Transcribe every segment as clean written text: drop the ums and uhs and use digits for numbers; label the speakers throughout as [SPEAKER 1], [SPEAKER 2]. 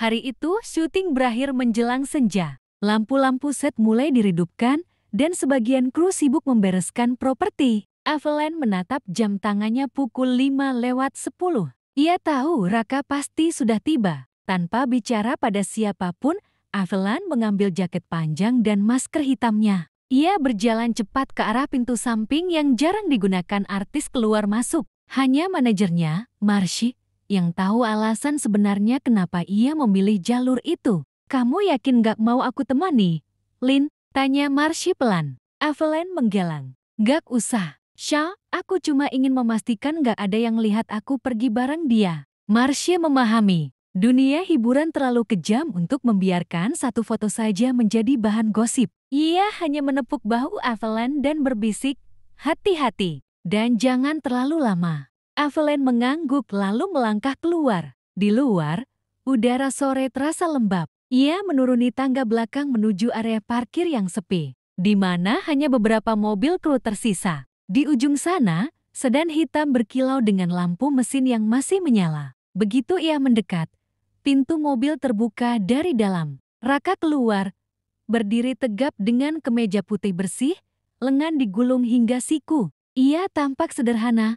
[SPEAKER 1] Hari itu, syuting berakhir menjelang senja. Lampu-lampu set mulai diredupkan, dan sebagian kru sibuk membereskan properti. Evelyn menatap jam tangannya pukul 5:10. Ia tahu Raka pasti sudah tiba. Tanpa bicara pada siapapun, Evelyn mengambil jaket panjang dan masker hitamnya. Ia berjalan cepat ke arah pintu samping yang jarang digunakan artis keluar masuk. Hanya manajernya, Marshy, yang tahu alasan sebenarnya kenapa ia memilih jalur itu. "Kamu yakin gak mau aku temani, Lin?" tanya Marshy pelan. Evelyn menggeleng. "Gak usah, Sha, aku cuma ingin memastikan gak ada yang lihat aku pergi bareng dia." Marshy memahami, dunia hiburan terlalu kejam untuk membiarkan satu foto saja menjadi bahan gosip. Ia hanya menepuk bahu Evelyn dan berbisik, "Hati-hati, dan jangan terlalu lama." Evelyn mengangguk lalu melangkah keluar. Di luar, udara sore terasa lembab. Ia menuruni tangga belakang menuju area parkir yang sepi, di mana hanya beberapa mobil kru tersisa. Di ujung sana, sedan hitam berkilau dengan lampu mesin yang masih menyala. Begitu ia mendekat, pintu mobil terbuka dari dalam. Raka keluar, berdiri tegap dengan kemeja putih bersih, lengan digulung hingga siku. Ia tampak sederhana,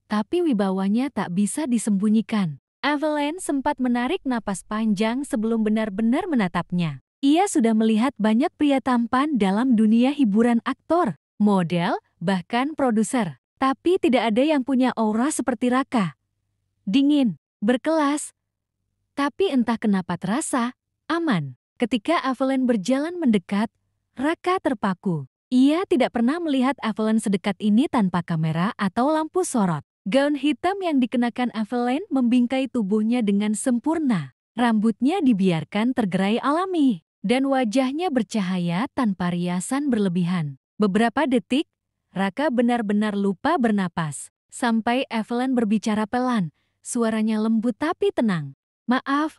[SPEAKER 1] tapi wibawanya tak bisa disembunyikan. Evelyn sempat menarik napas panjang sebelum benar-benar menatapnya. Ia sudah melihat banyak pria tampan dalam dunia hiburan, aktor, model, bahkan produser. Tapi tidak ada yang punya aura seperti Raka. Dingin, berkelas, tapi entah kenapa terasa aman. Ketika Evelyn berjalan mendekat, Raka terpaku. Ia tidak pernah melihat Evelyn sedekat ini tanpa kamera atau lampu sorot. Gaun hitam yang dikenakan Evelyn membingkai tubuhnya dengan sempurna. Rambutnya dibiarkan tergerai alami, dan wajahnya bercahaya tanpa riasan berlebihan. Beberapa detik, Raka benar-benar lupa bernapas. Sampai Evelyn berbicara pelan, suaranya lembut tapi tenang. "Maaf,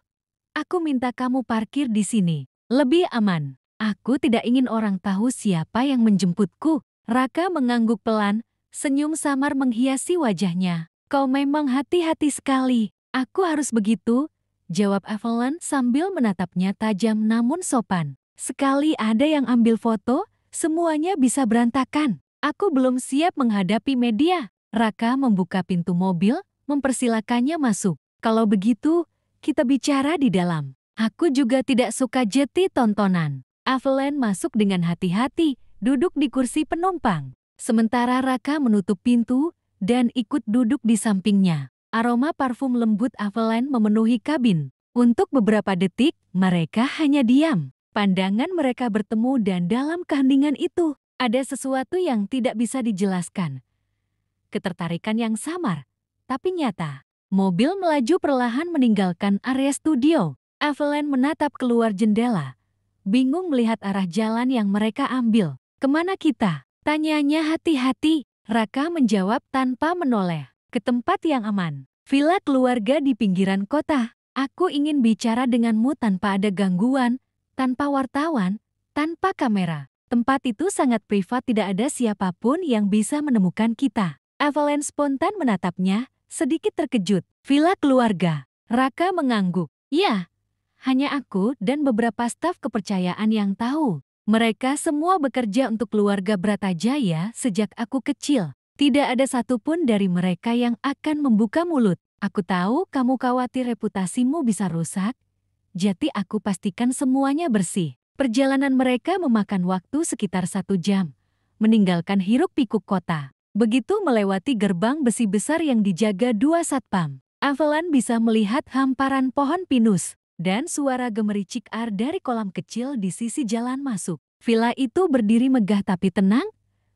[SPEAKER 1] aku minta kamu parkir di sini. Lebih aman. Aku tidak ingin orang tahu siapa yang menjemputku." Raka mengangguk pelan. Senyum samar menghiasi wajahnya. "Kau memang hati-hati sekali." "Aku harus begitu," jawab Evelyn sambil menatapnya tajam namun sopan. "Sekali ada yang ambil foto, semuanya bisa berantakan. Aku belum siap menghadapi media." Raka membuka pintu mobil, mempersilakannya masuk. "Kalau begitu, kita bicara di dalam. Aku juga tidak suka jeti tontonan." Evelyn masuk dengan hati-hati, duduk di kursi penumpang. Sementara Raka menutup pintu dan ikut duduk di sampingnya. Aroma parfum lembut Evelyn memenuhi kabin. Untuk beberapa detik, mereka hanya diam. Pandangan mereka bertemu dan dalam keheningan itu, ada sesuatu yang tidak bisa dijelaskan. Ketertarikan yang samar, tapi nyata. Mobil melaju perlahan meninggalkan area studio. Evelyn menatap keluar jendela, bingung melihat arah jalan yang mereka ambil. "Kemana kita?" tanyanya hati-hati. Raka menjawab tanpa menoleh. "Ke tempat yang aman. Villa keluarga di pinggiran kota. Aku ingin bicara denganmu tanpa ada gangguan, tanpa wartawan, tanpa kamera. Tempat itu sangat privat, tidak ada siapapun yang bisa menemukan kita." Evelyn spontan menatapnya, sedikit terkejut. "Villa keluarga?" Raka mengangguk. "Ya, hanya aku dan beberapa staf kepercayaan yang tahu. Mereka semua bekerja untuk keluarga Bratajaya sejak aku kecil. Tidak ada satupun dari mereka yang akan membuka mulut. Aku tahu kamu khawatir reputasimu bisa rusak, jadi aku pastikan semuanya bersih." Perjalanan mereka memakan waktu sekitar 1 jam, meninggalkan hiruk-pikuk kota. Begitu melewati gerbang besi besar yang dijaga 2 satpam, Evelyn bisa melihat hamparan pohon pinus dan suara gemericik air dari kolam kecil di sisi jalan masuk. Villa itu berdiri megah tapi tenang,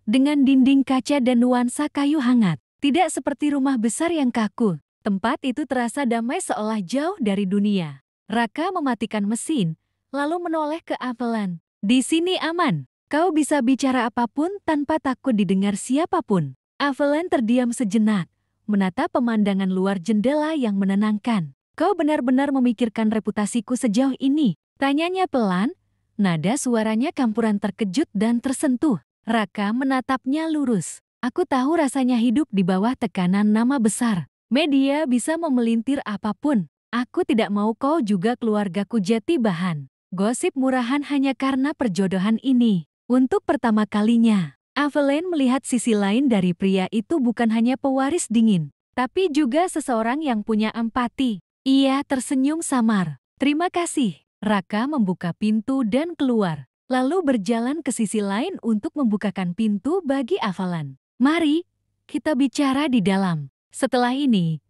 [SPEAKER 1] dengan dinding kaca dan nuansa kayu hangat. Tidak seperti rumah besar yang kaku, tempat itu terasa damai seolah jauh dari dunia. Raka mematikan mesin, lalu menoleh ke Evelyn. "Di sini aman. Kau bisa bicara apapun tanpa takut didengar siapapun." Evelyn terdiam sejenak, menatap pemandangan luar jendela yang menenangkan. "Kau benar-benar memikirkan reputasiku sejauh ini?" tanyanya pelan, nada suaranya campuran terkejut dan tersentuh. Raka menatapnya lurus. "Aku tahu rasanya hidup di bawah tekanan nama besar. Media bisa memelintir apapun, Aku tidak mau kau juga keluargaku jati bahan. Gosip murahan hanya karena perjodohan ini. Untuk pertama kalinya, Aveline melihat sisi lain dari pria itu, bukan hanya pewaris dingin, tapi juga seseorang yang punya empati. Ia tersenyum samar. Terima kasih. Raka membuka pintu dan keluar, lalu berjalan ke sisi lain untuk membukakan pintu bagi Aveline. Mari, kita bicara di dalam. Setelah ini,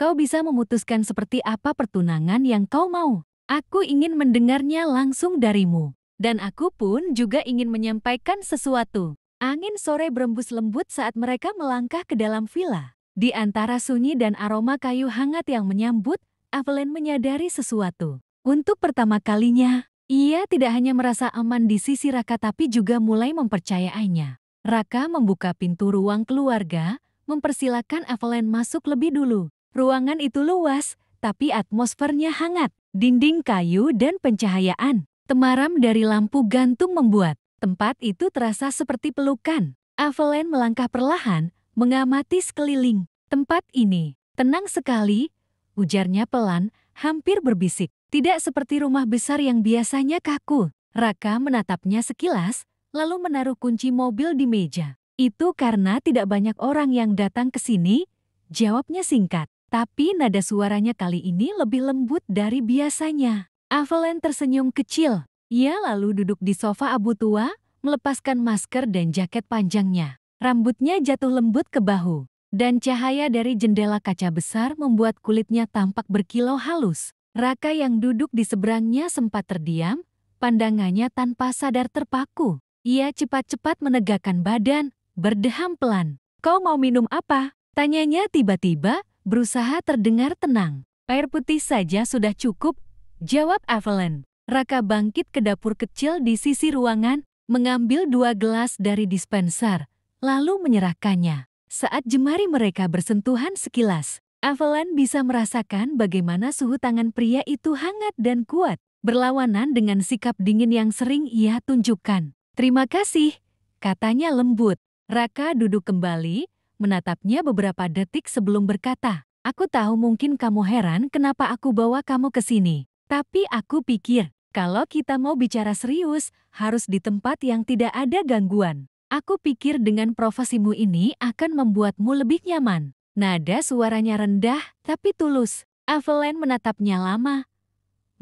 [SPEAKER 1] kau bisa memutuskan seperti apa pertunangan yang kau mau. Aku ingin mendengarnya langsung darimu. Dan aku pun juga ingin menyampaikan sesuatu. Angin sore berembus lembut saat mereka melangkah ke dalam villa. Di antara sunyi dan aroma kayu hangat yang menyambut, Aveline menyadari sesuatu. Untuk pertama kalinya, ia tidak hanya merasa aman di sisi Raka tapi juga mulai mempercayainya. Raka membuka pintu ruang keluarga, mempersilakan Aveline masuk lebih dulu. Ruangan itu luas, tapi atmosfernya hangat. Dinding kayu dan pencahayaan temaram dari lampu gantung membuat tempat itu terasa seperti pelukan. Aveline melangkah perlahan, mengamati sekeliling. Tempat ini tenang sekali, ujarnya pelan, hampir berbisik. Tidak seperti rumah besar yang biasanya kaku. Raka menatapnya sekilas, lalu menaruh kunci mobil di meja. Itu karena tidak banyak orang yang datang ke sini, jawabnya singkat. Tapi nada suaranya kali ini lebih lembut dari biasanya. Aveline tersenyum kecil. Ia lalu duduk di sofa abu tua, melepaskan masker dan jaket panjangnya. Rambutnya jatuh lembut ke bahu, dan cahaya dari jendela kaca besar membuat kulitnya tampak berkilau halus. Raka yang duduk di seberangnya sempat terdiam, pandangannya tanpa sadar terpaku. Ia cepat-cepat menegakkan badan, berdeham pelan. Kau mau minum apa? Tanyanya tiba-tiba, berusaha terdengar tenang. Air putih saja sudah cukup, jawab Aveline. Raka bangkit ke dapur kecil di sisi ruangan, mengambil 2 gelas dari dispenser, lalu menyerahkannya. Saat jemari mereka bersentuhan sekilas, Aveline bisa merasakan bagaimana suhu tangan pria itu hangat dan kuat, berlawanan dengan sikap dingin yang sering ia tunjukkan. Terima kasih, katanya lembut. Raka duduk kembali, menatapnya beberapa detik sebelum berkata, aku tahu mungkin kamu heran kenapa aku bawa kamu ke sini. Tapi aku pikir, kalau kita mau bicara serius, harus di tempat yang tidak ada gangguan. Aku pikir dengan profesimu ini akan membuatmu lebih nyaman. Nada suaranya rendah, tapi tulus. Aveline menatapnya lama.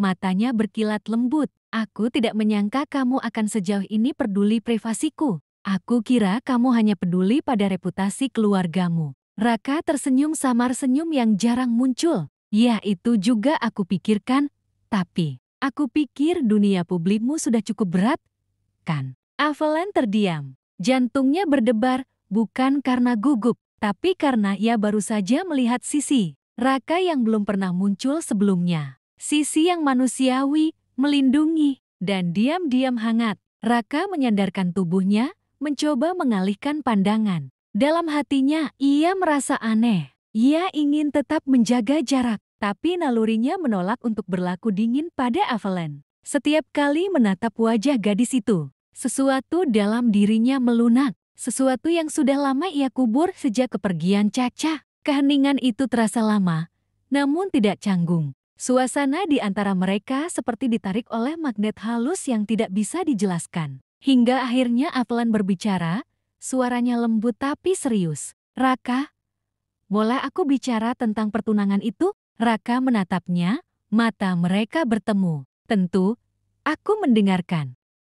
[SPEAKER 1] Matanya berkilat lembut. Aku tidak menyangka kamu akan sejauh ini peduli privasiku. Aku kira kamu hanya peduli pada reputasi keluargamu. Raka tersenyum samar, senyum yang jarang muncul. Ya, itu juga aku pikirkan, tapi aku pikir dunia publikmu sudah cukup berat, kan? Aveline terdiam. Jantungnya berdebar, bukan karena gugup, tapi karena ia baru saja melihat sisi Raka yang belum pernah muncul sebelumnya. Sisi yang manusiawi, melindungi, dan diam-diam hangat. Raka menyandarkan tubuhnya, mencoba mengalihkan pandangan. Dalam hatinya, ia merasa aneh. Ia ingin tetap menjaga jarak, tapi nalurinya menolak untuk berlaku dingin pada Aveline. Setiap kali menatap wajah gadis itu, sesuatu dalam dirinya melunak. Sesuatu yang sudah lama ia kubur sejak kepergian Caca. Keheningan itu terasa lama, namun tidak canggung. Suasana di antara mereka seperti ditarik oleh magnet halus yang tidak bisa dijelaskan. Hingga akhirnya Aveline berbicara, suaranya lembut tapi serius. Raka, boleh aku bicara tentang pertunangan itu? Raka menatapnya, mata mereka bertemu. Tentu, aku mendengarkan.